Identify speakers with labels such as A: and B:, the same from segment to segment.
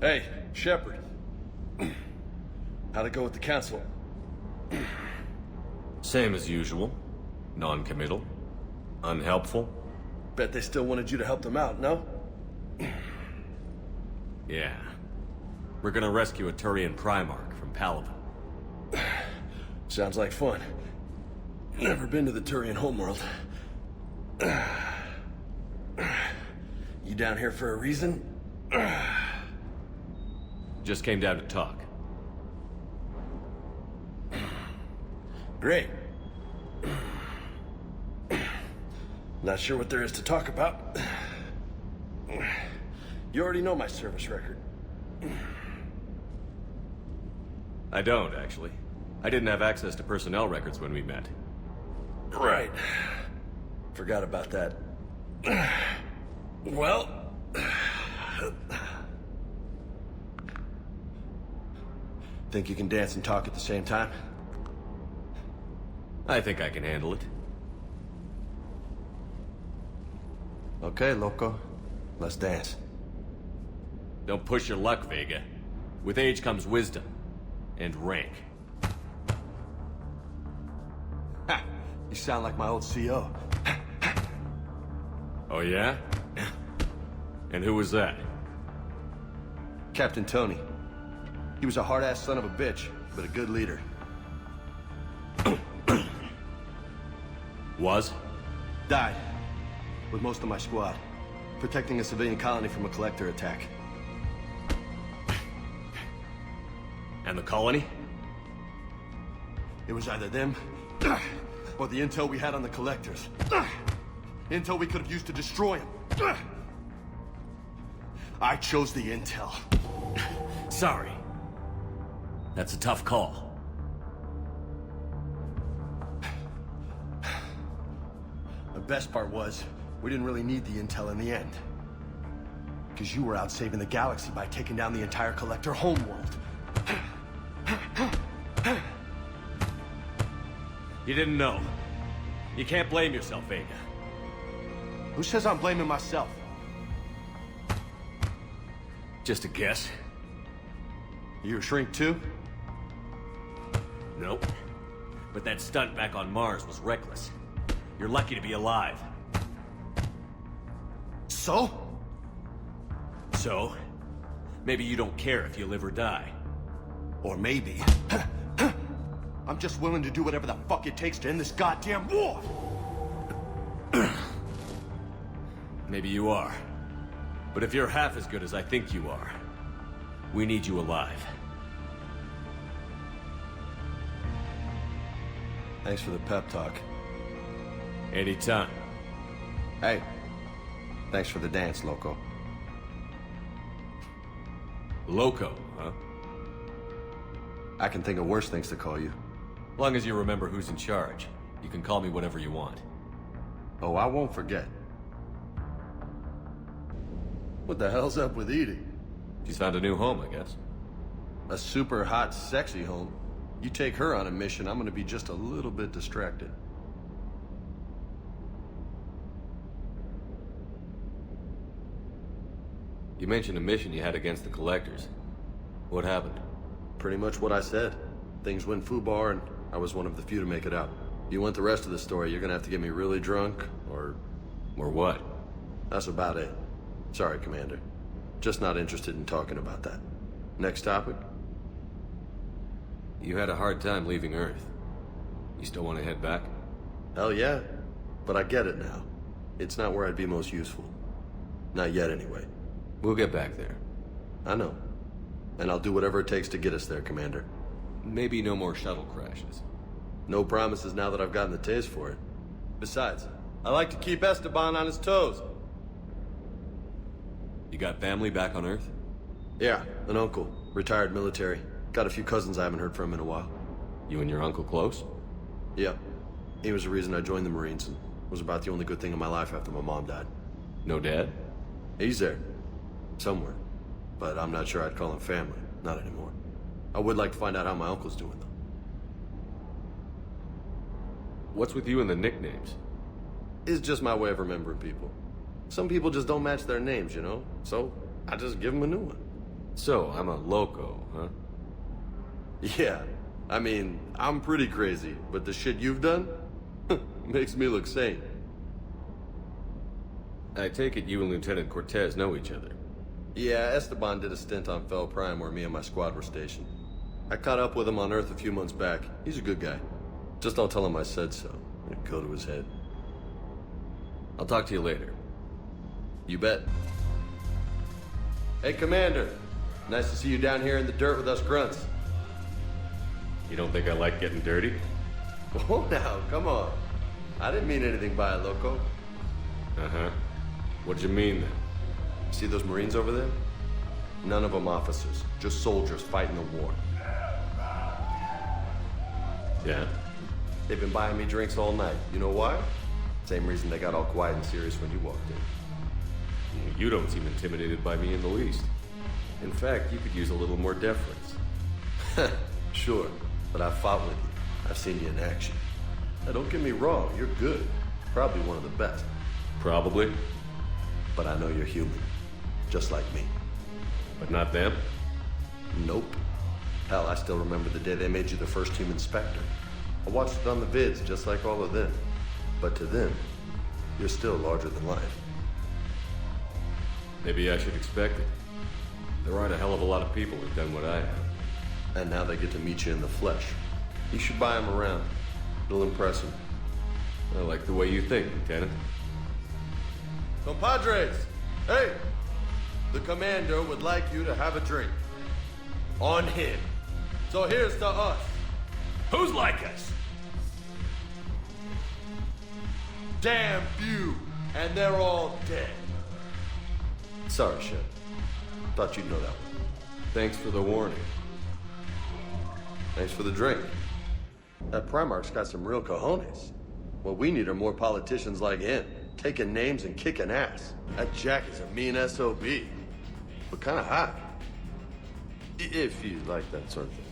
A: Hey, Shepard. How'd it go with the council?
B: Same as usual. Non-committal. Unhelpful.
A: Bet they still wanted you to help them out, no?
B: Yeah. We're gonna rescue a Turian Primarch from Palaven.
A: Sounds like fun. Never been to the Turian homeworld. You down here for a reason?
B: Just came down to talk.
A: Great. Not sure what there is to talk about. You already know my service record.
B: I don't, actually. I didn't have access to personnel records when we met.
A: Right. Forgot about that. Well... Think you can dance and talk at the same time?
B: I think I can handle it.
A: Okay, loco. Let's dance.
B: Don't push your luck, Vega. With age comes wisdom. And rank.
A: Ha! You sound like my old CO.
B: Oh yeah? And who was that?
A: Captain Tony. He was a hard-ass son of a bitch, but a good leader.
B: Was?
A: Died. With most of my squad. Protecting a civilian colony from a collector attack.
B: And the colony?
A: It was either them, or the intel we had on the collectors. Intel we could have used to destroy them. I chose the intel.
B: Sorry. That's a tough call.
A: The best part was, we didn't really need the intel in the end. Because you were out saving the galaxy by taking down the entire collector homeworld.
B: You didn't know. You can't blame yourself, Vega.
A: Who says I'm blaming myself?
B: Just a guess.
A: You a shrink too?
B: Nope. But that stunt back on Mars was reckless. You're lucky to be alive.
A: So?
B: So? Maybe you don't care if you live or die.
A: Or maybe... I'm just willing to do whatever the fuck it takes to end this goddamn war!
B: Maybe you are. But if you're half as good as I think you are, we need you alive.
A: Thanks for the pep talk.
B: Anytime.
A: Hey, thanks for the dance, loco.
B: Loco, huh?
A: I can think of worse things to call you.
B: Long as you remember who's in charge, you can call me whatever you want.
A: Oh, I won't forget. What the hell's up with Edie?
B: She's found a new home, I guess.
A: A super hot, sexy home. You take her on a mission, I'm gonna be just a little bit distracted.
B: You mentioned a mission you had against the Collectors. What happened?
A: Pretty much what I said. Things went foobar, and I was one of the few to make it out. If you want the rest of the story, you're gonna have to get me really drunk, or...
B: Or what?
A: That's about it. Sorry, Commander. Just not interested in talking about that. Next topic?
B: You had a hard time leaving Earth. You still want to head back?
A: Hell yeah. But I get it now. It's not where I'd be most useful. Not yet, anyway.
B: We'll get back there.
A: I know. And I'll do whatever it takes to get us there, Commander.
B: Maybe no more shuttle crashes.
A: No promises now that I've gotten the taste for it. Besides, I like to keep Esteban on his toes.
B: You got family back on Earth?
A: Yeah, an uncle. Retired military. Got a few cousins I haven't heard from in a while.
B: You and your uncle close?
A: Yeah. He was the reason I joined the Marines and was about the only good thing in my life after my mom died.
B: No dad?
A: He's there. Somewhere. But I'm not sure I'd call him family. Not anymore. I would like to find out how my uncle's doing, though.
B: What's with you and the nicknames?
A: It's just my way of remembering people. Some people just don't match their names, you know? So, I just give them a new one.
B: So, I'm a loco, huh?
C: Yeah, I mean, I'm pretty crazy, but the shit you've done makes me look sane.
B: I take it you and Lieutenant Cortez know each other.
C: Yeah, Esteban did a stint on Fel Prime where me and my squad were stationed. I caught up with him on Earth a few months back. He's a good guy. Just don't tell him I said so. It'd go to his head.
B: I'll talk to you later.
C: You bet. Hey, Commander. Nice to see you down here in the dirt with us grunts.
B: You don't think I like getting dirty?
C: Oh, now, come on. I didn't mean anything by it, loco.
B: Uh-huh. What'd you mean, then?
C: See those Marines over there? None of them officers, just soldiers fighting the war.
B: Yeah?
C: They've been buying me drinks all night. You know why? Same reason they got all quiet and serious when you walked in.
B: You don't seem intimidated by me in the least. In fact, you could use a little more deference.
C: Sure, but I've fought with you. I've seen you in action. Now, don't get me wrong, you're good. Probably one of the best.
B: Probably.
C: But I know you're human. Just like me.
B: But not them?
C: Nope. Hell, I still remember the day they made you the first human Spectre. I watched it on the vids, just like all of them. But to them, you're still larger than life.
B: Maybe I should expect it. There aren't a hell of a lot of people who've done what I have.
C: And now they get to meet you in the flesh. You should buy them around. It'll impress them.
B: I like the way you think, Lieutenant.
C: Compadres! Hey! The Commander would like you to have a drink. On him. So here's to us.
B: Who's like us?
C: Damn few, and they're all dead. Sorry, Shep. Thought you'd know that one.
B: Thanks for the warning.
C: Thanks for the drink. That Primarch's got some real cojones. What we need are more politicians like him, taking names and kicking ass. That Jack is a mean SOB, but kind of hot. If you like that sort of thing.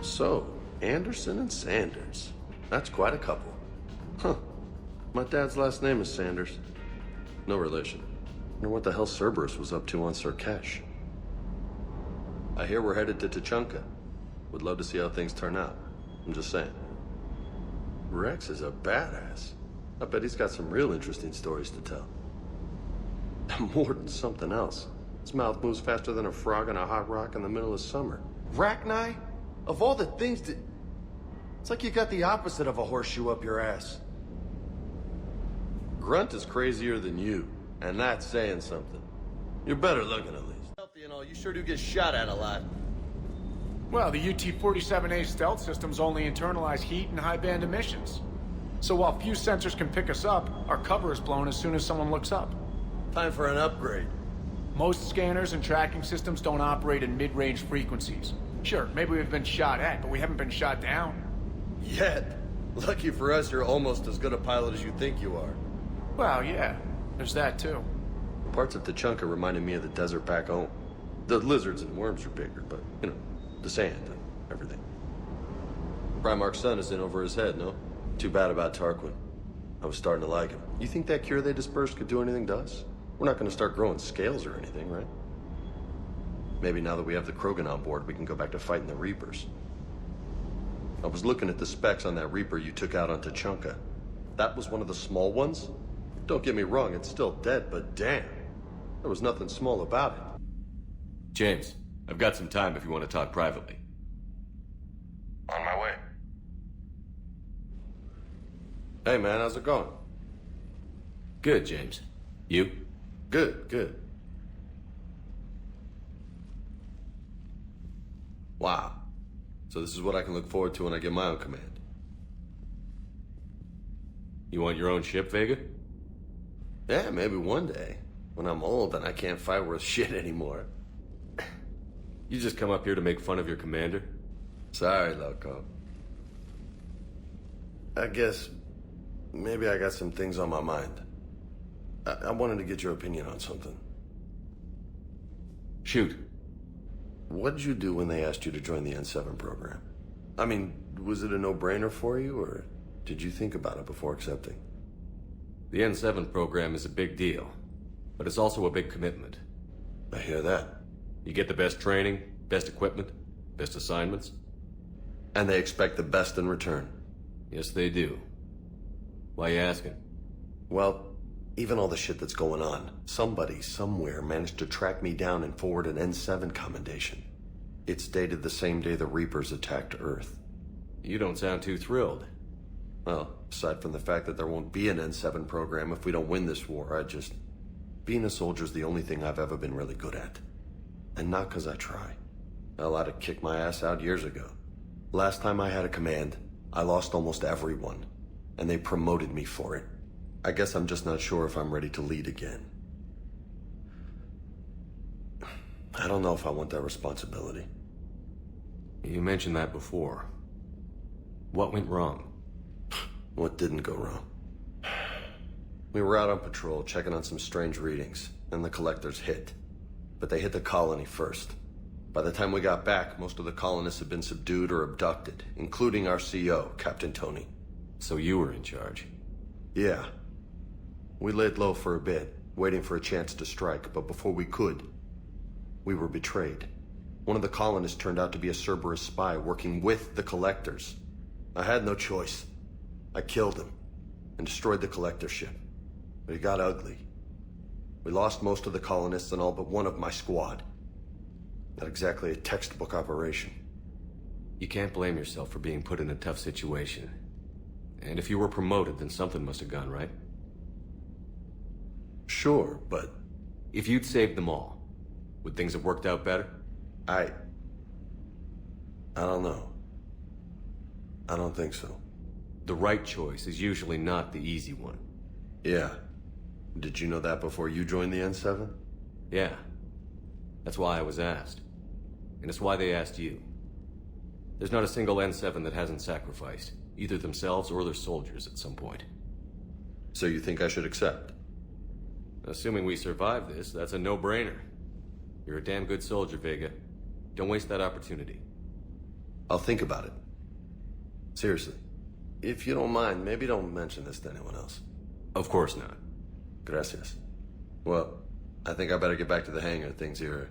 C: So, Anderson and Sanders. That's quite a couple. Huh. My dad's last name is Sanders. No relation. Wonder what the hell Cerberus was up to on Surkesh. I hear we're headed to Tuchanka. Would love to see how things turn out. I'm just saying. Rex is a badass. I bet he's got some real interesting stories to tell. More than something else. His mouth moves faster than a frog on a hot rock in the middle of summer. Rachni? Of all the things that... It's like you got the opposite of a horseshoe up your ass. Grunt is crazier than you, and that's saying something. You're better looking, at least. Healthy and all, you sure do get shot at a lot.
D: Well, the UT-47A stealth systems only internalize heat and high-band emissions. So while few sensors can pick us up, our cover is blown as soon as someone looks up.
C: Time for an upgrade.
D: Most scanners and tracking systems don't operate in mid-range frequencies. Sure, maybe we've been shot at, but we haven't been shot down.
C: Yet. Lucky for us, you're almost as good a pilot as you think you are.
D: Well, yeah, there's that too.
C: Parts of Tuchanka reminded me of the desert back home. The lizards and worms are bigger, but, you know, the sand and everything. Primarch's son is in over his head, no? Too bad about Tarquin. I was starting to like him. You think that cure they dispersed could do anything to us? We're not going to start growing scales or anything, right? Maybe now that we have the Krogan on board, we can go back to fighting the Reapers. I was looking at the specs on that Reaper you took out on Tuchanka. That was one of the small ones? Don't get me wrong, it's still dead, but damn. There was nothing small about it.
B: James, I've got some time if you want to talk privately.
C: On my way. Hey man, how's it going?
B: Good, James. You?
C: Good, good. Wow. So this is what I can look forward to when I get my own command.
B: You want your own ship, Vega?
C: Yeah, maybe one day. When I'm old and I can't fight worth shit anymore.
B: You just come up here to make fun of your commander?
C: Sorry, loco. I guess maybe I got some things on my mind. I wanted to get your opinion on something.
B: Shoot.
C: What did you do when they asked you to join the N7 program? I mean, was it a no-brainer for you, or did you think about it before accepting?
B: The N7 program is a big deal, but it's also a big commitment.
C: I hear that.
B: You get the best training, best equipment, best assignments.
C: And they expect the best in return.
B: Yes, they do. Why you asking?
C: Well, even all the shit that's going on, somebody somewhere managed to track me down and forward an N7 commendation. It's dated the same day the Reapers attacked Earth.
B: You don't sound too thrilled.
C: Well, aside from the fact that there won't be an N7 program if we don't win this war, being a soldier's the only thing I've ever been really good at. And not because I try. Hell, I'd have kicked my ass out years ago. Last time I had a command, I lost almost everyone. And they promoted me for it. I guess I'm just not sure if I'm ready to lead again. I don't know if I want that responsibility.
B: You mentioned that before. What went wrong?
C: What didn't go wrong? We were out on patrol, checking on some strange readings, and the collectors hit. But they hit the colony first. By the time we got back, most of the colonists had been subdued or abducted, including our CO, Captain Tony.
B: So you were in charge?
C: Yeah. We laid low for a bit, waiting for a chance to strike, but before we could, we were betrayed. One of the colonists turned out to be a Cerberus spy working with the collectors. I had no choice. I killed him and destroyed the collector ship. But it got ugly. We lost most of the colonists and all but one of my squad. Not exactly a textbook operation.
B: You can't blame yourself for being put in a tough situation. And if you were promoted, then something must have gone right.
C: Sure, but...
B: If you'd saved them all, would things have worked out better?
C: I don't know. I don't think so.
B: The right choice is usually not the easy one.
C: Yeah. Did you know that before you joined the N7?
B: Yeah. That's why I was asked. And it's why they asked you. There's not a single N7 that hasn't sacrificed, either themselves or their soldiers at some point.
C: So you think I should accept?
B: Assuming we survive this, that's a no-brainer. You're a damn good soldier, Vega. Don't waste that opportunity.
C: I'll think about it. Seriously. If you don't mind, maybe don't mention this to anyone else.
B: Of course not.
C: Gracias. Well, I think I better get back to the hangar. Things here,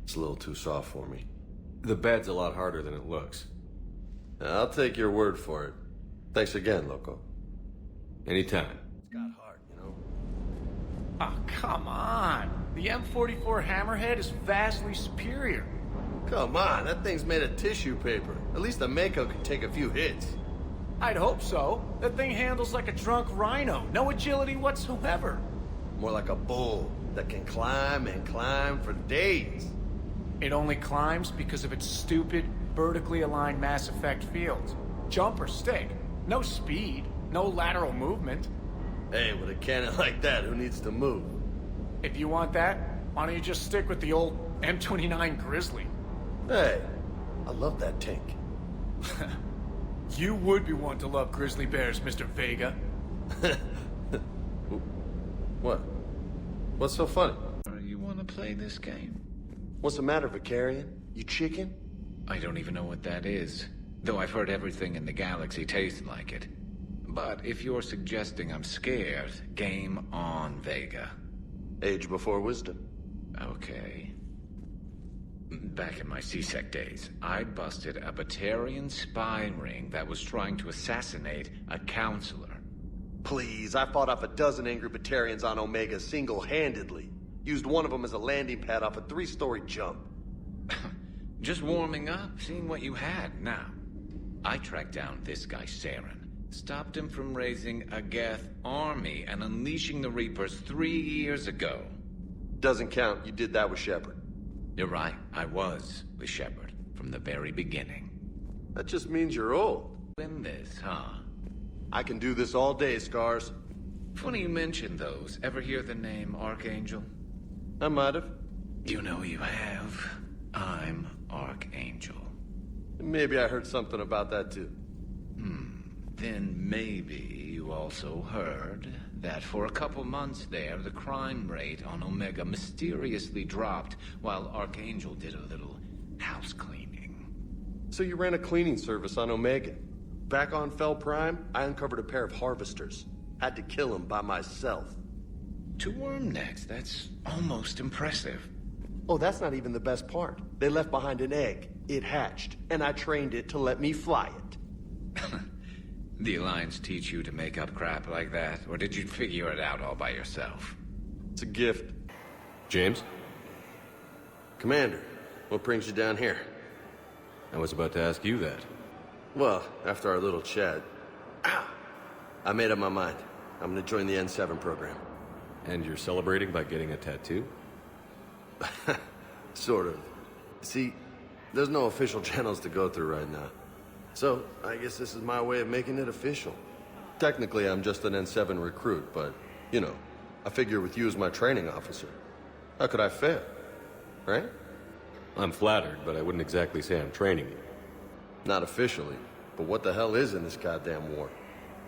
C: it's a little too soft for me.
B: The bed's a lot harder than it looks.
C: I'll take your word for it. Thanks again, Loco.
B: Anytime.
C: It's got heart, you know?
D: Oh, come on. The M44 Hammerhead is vastly superior.
C: Come on, that thing's made of tissue paper. At least the Mako can take a few hits.
D: I'd hope so. That thing handles like a drunk rhino. No agility whatsoever.
C: More like a bull that can climb and climb for days.
D: It only climbs because of its stupid, vertically aligned Mass Effect fields. Jump or stick. No speed. No lateral movement.
C: Hey, with a cannon like that, who needs to move?
D: If you want that, why don't you just stick with the old M29 Grizzly?
C: Hey, I love that tank.
D: You would be one to love grizzly bears, Mr. Vega.
C: What? What's so funny?
E: You want to play this game?
C: What's the matter, Vicarian? You chicken?
E: I don't even know what that is, though I've heard everything in the galaxy tastes like it. But if you're suggesting I'm scared, game on, Vega.
C: Age before wisdom.
E: Okay. Back in my C-Sec days, I busted a Batarian spy ring that was trying to assassinate a counselor.
C: Please, I fought off a dozen angry Batarians on Omega single-handedly. Used one of them as a landing pad off a 3-story jump.
E: Just warming up, seeing what you had. Now, I tracked down this guy, Saren. Stopped him from raising a Geth army and unleashing the Reapers 3 years ago.
C: Doesn't count. You did that with Shepard.
E: You're right, I was with Shepard from the very beginning.
C: That just means you're old.
E: In this, huh?
C: I can do this all day, Scars.
E: Funny you mentioned those. Ever hear the name Archangel?
C: I might have.
E: You know you have. I'm Archangel.
C: Maybe I heard something about that too.
E: Then maybe you also heard that for a couple months there, the crime rate on Omega mysteriously dropped while Archangel did a little house cleaning.
C: So you ran a cleaning service on Omega. Back on Fel Prime, I uncovered a pair of harvesters. Had to kill them by myself.
E: 2 worm necks, that's almost impressive.
A: Oh, that's not even the best part. They left behind an egg. It hatched, and I trained it to let me fly it.
E: The Alliance teach you to make up crap like that, or did you figure it out all by yourself?
C: It's a gift.
B: James?
C: Commander, what brings you down here?
B: I was about to ask you that.
C: Well, after our little chat, I made up my mind. I'm gonna join the N7 program.
B: And you're celebrating by getting a tattoo?
C: Sort of. See, there's no official channels to go through right now. So, I guess this is my way of making it official. Technically, I'm just an N7 recruit, but, you know, I figure with you as my training officer, how could I fail? Right?
B: I'm flattered, but I wouldn't exactly say I'm training you.
C: Not officially, but what the hell is in this goddamn war?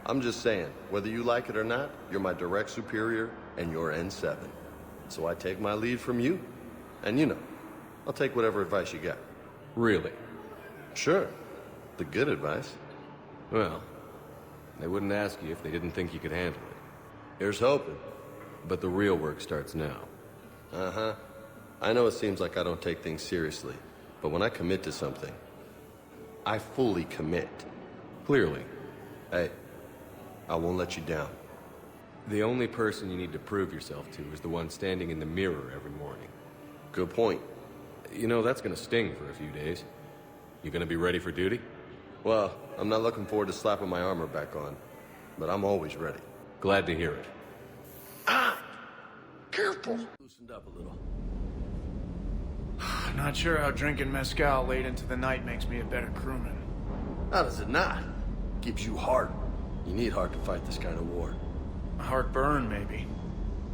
C: I'm just saying, whether you like it or not, you're my direct superior, and you're N7. So I take my lead from you. And you know, I'll take whatever advice you got.
B: Really?
C: Sure. The good advice.
B: Well, they wouldn't ask you if they didn't think you could handle it.
C: Here's hoping.
B: But the real work starts now.
C: Uh-huh. I know it seems like I don't take things seriously, but when I commit to something, I fully commit.
B: Clearly.
C: Hey, I won't let you down.
B: The only person you need to prove yourself to is the one standing in the mirror every morning.
C: Good point.
B: You know, that's gonna sting for a few days. You gonna be ready for duty?
C: Well, I'm not looking forward to slapping my armor back on, but I'm always ready.
B: Glad to hear it.
C: Careful! Loosened up a little.
D: Not sure how drinking mezcal late into the night makes me a better crewman.
C: How does it not? Keeps you hard. You need heart to fight this kind of war.
D: Heartburn, maybe.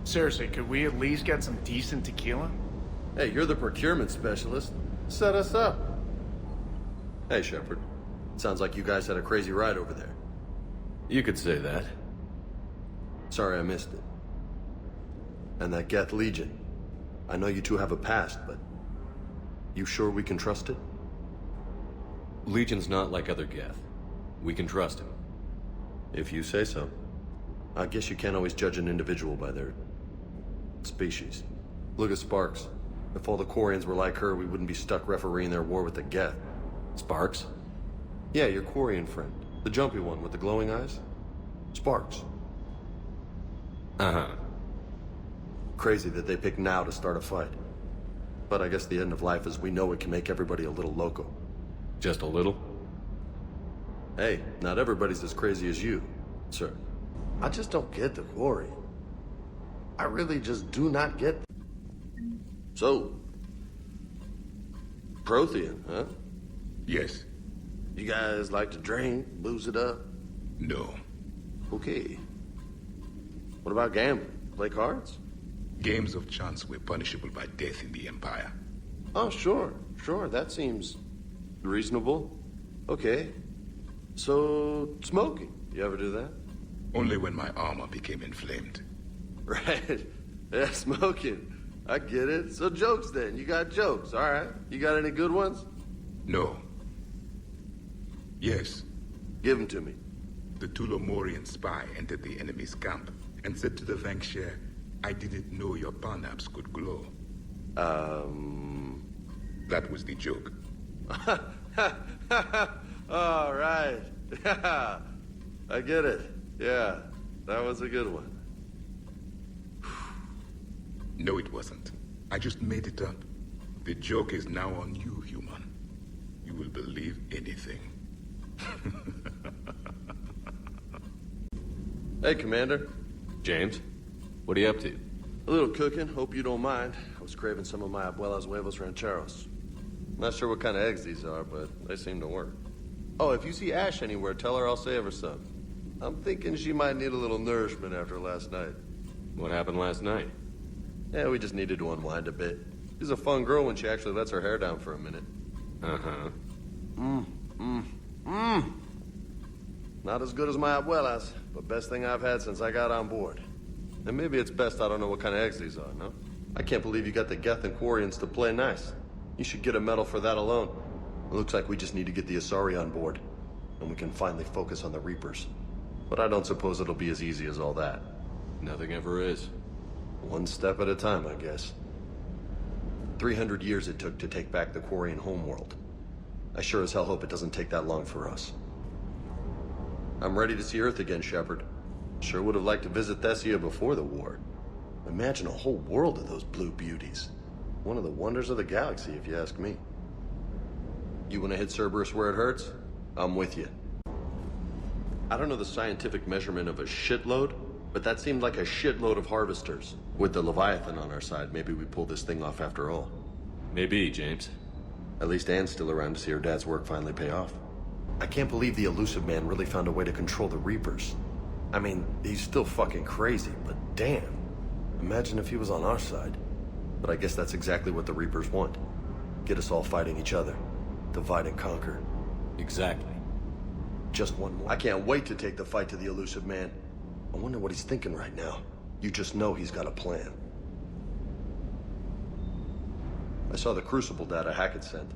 D: Seriously, could we at least get some decent tequila?
C: Hey, you're the procurement specialist. Set us up. Hey, Shepard. Sounds like you guys had a crazy ride over there.
B: You could say that.
C: Sorry I missed it. And that Geth Legion. I know you two have a past, but... you sure we can trust it?
B: Legion's not like other Geth. We can trust him.
C: If you say so. I guess you can't always judge an individual by their... species. Look at Sparks. If all the Quarians were like her, we wouldn't be stuck refereeing their war with the Geth.
B: Sparks?
C: Yeah, your Quarian friend. The jumpy one with the glowing eyes. Sparks.
B: Uh-huh.
C: Crazy that they pick now to start a fight. But I guess the end of life as we know it can make everybody a little loco.
B: Just a little?
C: Hey, not everybody's as crazy as you, sir. I just don't get the Quarian. I really just do not get... So... Prothean, huh?
F: Yes.
C: You guys like to drink, booze it up?
F: No.
C: Okay. What about gambling? Play cards?
F: Games of chance were punishable by death in the Empire.
C: Oh, sure. That seems reasonable. Okay. So, smoking. You ever do that?
F: Only when my armor became inflamed.
C: Right. Yeah, smoking. I get it. So jokes then. You got jokes. All right. You got any good ones?
F: No. Yes.
C: Give them to me.
F: The Tulomorian spy entered the enemy's camp and said to the Vanksher, I didn't know your parnaps could glow. That was the joke.
C: All right. I get it. Yeah, that was a good one.
F: No, it wasn't. I just made it up. The joke is now on you, human. You will believe anything.
C: Hey, Commander.
B: James? What are you up to?
C: A little cooking. Hope you don't mind. I was craving some of my abuela's huevos rancheros. Not sure what kind of eggs these are, but they seem to work. Oh, if you see Ash anywhere, tell her I'll save her some. I'm thinking she might need a little nourishment after last night.
B: What happened last night?
C: Yeah, we just needed to unwind a bit. She's a fun girl when she actually lets her hair down for a minute.
B: Uh-huh.
C: Not as good as my abuela's, but best thing I've had since I got on board. And maybe it's best I don't know what kind of eggs these are, no? I can't believe you got the Geth and Quarians to play nice. You should get a medal for that alone. It looks like we just need to get the Asari on board, and we can finally focus on the Reapers. But I don't suppose it'll be as easy as all that.
B: Nothing ever is.
C: One step at a time, I guess.
A: 300 years it took to take back the Quarian homeworld. I sure as hell hope it doesn't take that long for us. I'm ready to see Earth again, Shepard. Sure would have liked to visit Thessia before the war. Imagine a whole world of those blue beauties. One of the wonders of the galaxy, if you ask me. You want to hit Cerberus where it hurts? I'm with you. I don't know the scientific measurement of a shitload, but that seemed like a shitload of harvesters. With the Leviathan on our side, maybe we pull this thing off after all.
B: Maybe, James.
A: At least Anne's still around to see her dad's work finally pay off. I can't believe the elusive man really found a way to control the Reapers. I mean, he's still fucking crazy, but damn. Imagine if he was on our side. But I guess that's exactly what the Reapers want. Get us all fighting each other. Divide and conquer.
B: Exactly.
A: Just one more. I can't wait to take the fight to the elusive man. I wonder what he's thinking right now. You just know he's got a plan. I saw the Crucible data Hackett sent.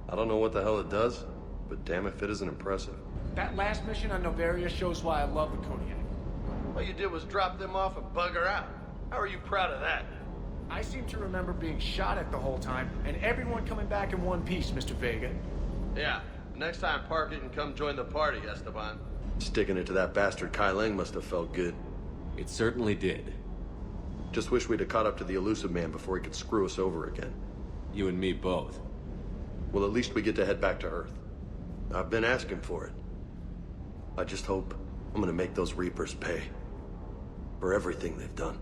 A: I don't know what the hell it does, but damn if it isn't impressive.
D: That last mission on Novaria shows why I love the Kodiak.
A: All you did was drop them off and bugger out. How are you proud of that?
D: I seem to remember being shot at the whole time, and everyone coming back in one piece, Mr. Vega.
A: Yeah, next time park it and come join the party, Esteban. Sticking it to that bastard Kai Lang must have felt good.
B: It certainly did.
A: Just wish we'd have caught up to the elusive man before he could screw us over again.
B: You and me both.
A: Well, at least we get to head back to Earth. I've been asking for it. I just hope I'm gonna make those Reapers pay for everything they've done.